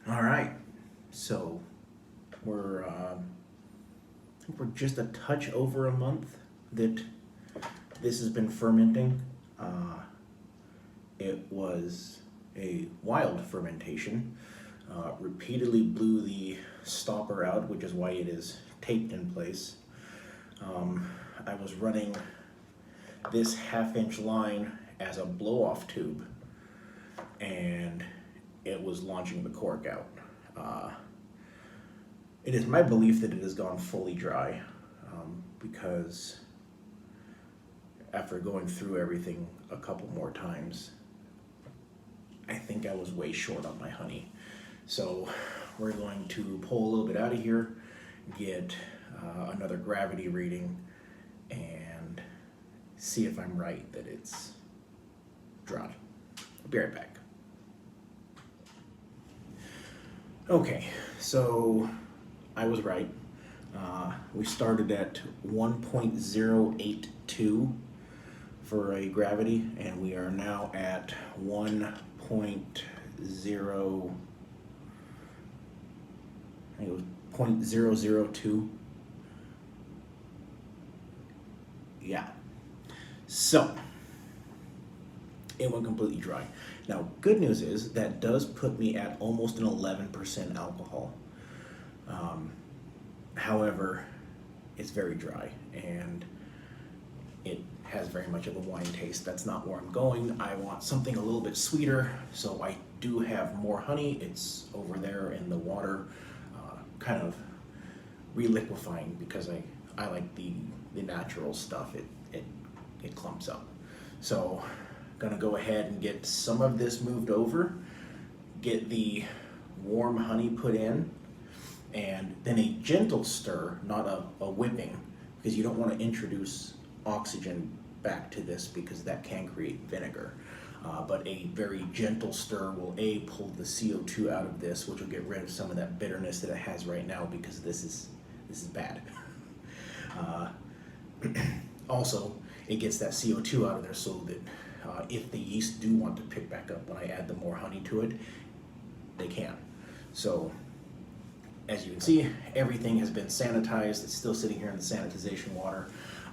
All right, so we're we're just a touch over a month that this has been fermenting. Uh, it was a wild fermentation. Repeatedly blew the stopper out, which is why it is taped in place. Um, I was running this half-inch line as a blow-off tube, and it was launching the cork out. Uh, It is my belief that it has gone fully dry, because after going through everything a couple more times, I think I was way short on my honey. So we're going to pull a little bit out of here, get another gravity reading, and see if I'm right that it's dry. I'll be right back. Okay, so I was right. We started at 1.082 for a gravity, and we are now at 1.0, I think it was 0.002. Yeah. So, it went completely dry. Now, good news is that does put me at almost an 11% alcohol. However, it's very dry and it has very much of a wine taste. That's not where I'm going. I want something a little bit sweeter, so I do have more honey. It's over there in the water, kind of reliquefying because I like the natural stuff. It clumps up. So gonna go ahead and get some of this moved over, get the warm honey put in, and then a gentle stir, not a whipping, because you don't want to introduce oxygen back to this because that can create vinegar. But a very gentle stir will pull the CO2 out of this, which will get rid of some of that bitterness that it has right now because this is bad. Uh, Also, it gets that CO2 out of there so that if the yeast do want to pick back up when I add the more honey to it, they can. So as you can see, everything has been sanitized. It's still sitting here in the sanitization water.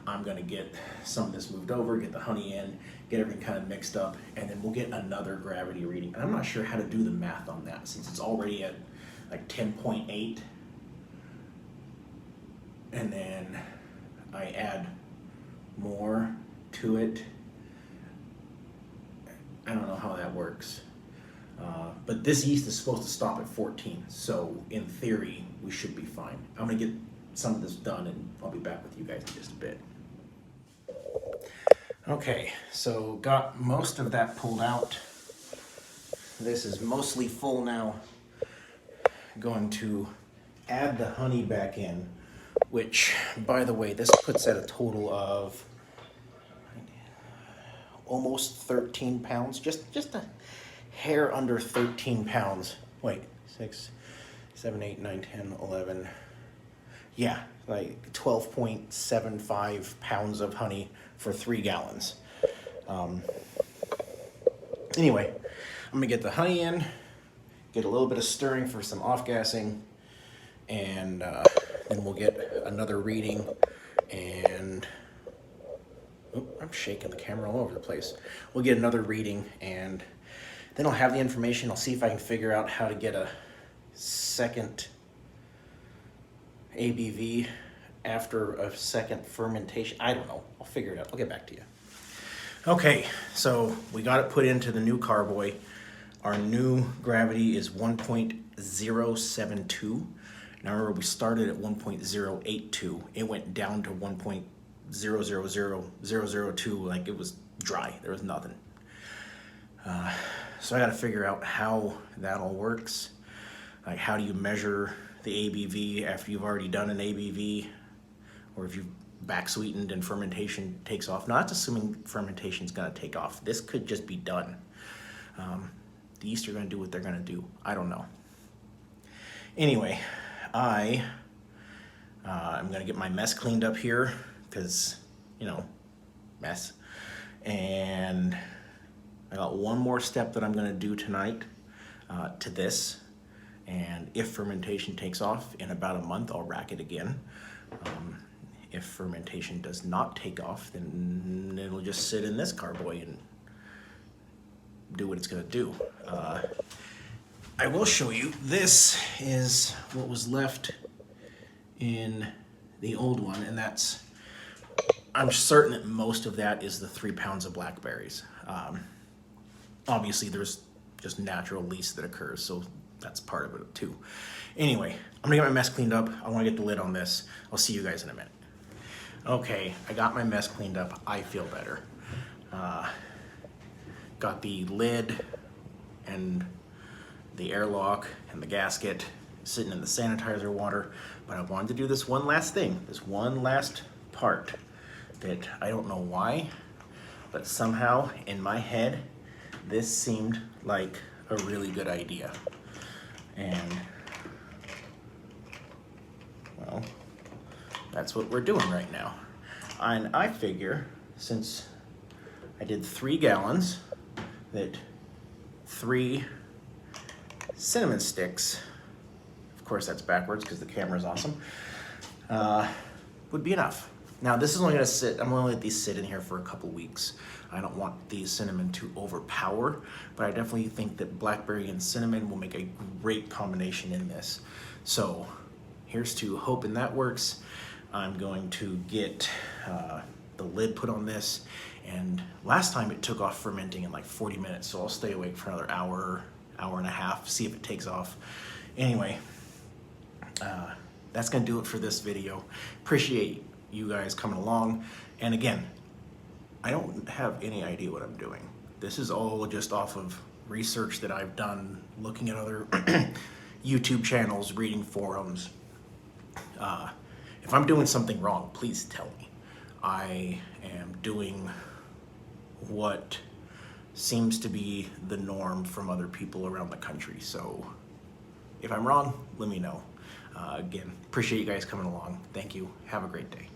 I'm gonna get some of this moved over, get the honey in, get everything kind of mixed up, and then we'll get another gravity reading. And I'm not sure how to do the math on that since it's already at like 10.8. And then I add more to it. I don't know how that works. But this yeast is supposed to stop at 14, so in theory, we should be fine. I'm gonna get some of this done and I'll be back with you guys in just a bit. Okay, so got most of that pulled out. This is mostly full now. Going to add the honey back in, which, by the way, this puts at a total of almost 13 pounds, just a hair under 13 pounds. Wait, 6, 7, 8, 9, 10, 11. Yeah, like 12.75 pounds of honey for 3 gallons. Anyway, I'm gonna get the honey in, get a little bit of stirring for some off-gassing, and then we'll get another reading. And I'm shaking the camera all over the place. We'll get another reading, and then I'll have the information. I'll see if I can figure out how to get a second ABV after a second fermentation. I don't know. I'll figure it out. I'll get back to you. Okay, so we got it put into the new carboy. Our new gravity is 1.072. Now remember, we started at 1.082. It went down to 1.000002, like it was dry. There was nothing. So I got to figure out how that all works. Like, how do you measure the ABV after you've already done an ABV, or if you've back sweetened and fermentation takes off? Not assuming fermentation's going to take off. This could just be done. The yeast are going to do what they're going to do. I don't know. Anyway, I'm going to get my mess cleaned up here because, mess. And I got one more step that I'm going to do tonight to this, And if fermentation takes off in about a month, I'll rack it again. If fermentation does not take off, then it'll just sit in this carboy and do what it's gonna do. I will show you, this is what was left in the old one, and that's, I'm certain that most of that is the 3 pounds of blackberries. Obviously there's just natural least that occurs, so that's part of it too. Anyway, I'm gonna get my mess cleaned up. I wanna get the lid on this. I'll see you guys in a minute. Okay, I got my mess cleaned up. I feel better. Got the lid and the airlock and the gasket sitting in the sanitizer water, but I wanted to do this one last thing, this one last part that I don't know why, but somehow in my head, this seemed like a really good idea. And, well, that's what we're doing right now. And I figure, since I did 3 gallons, that 3 cinnamon sticks, of course that's backwards because the camera's awesome, would be enough. Now this is only gonna sit, I'm gonna let these sit in here for a couple weeks. I don't want the cinnamon to overpower, but I definitely think that blackberry and cinnamon will make a great combination in this. So here's to hoping that works. I'm going to get the lid put on this, and last time it took off fermenting in like 40 minutes, so I'll stay awake for another hour, hour and a half, see if it takes off. Anyway, that's gonna do it for this video. Appreciate you guys coming along. And again, I don't have any idea what I'm doing. This is all just off of research that I've done, looking at other YouTube channels, reading forums. If I'm doing something wrong, please tell me. I am doing what seems to be the norm from other people around the country. So if I'm wrong, let me know. Again, appreciate you guys coming along. Thank you. Have a great day.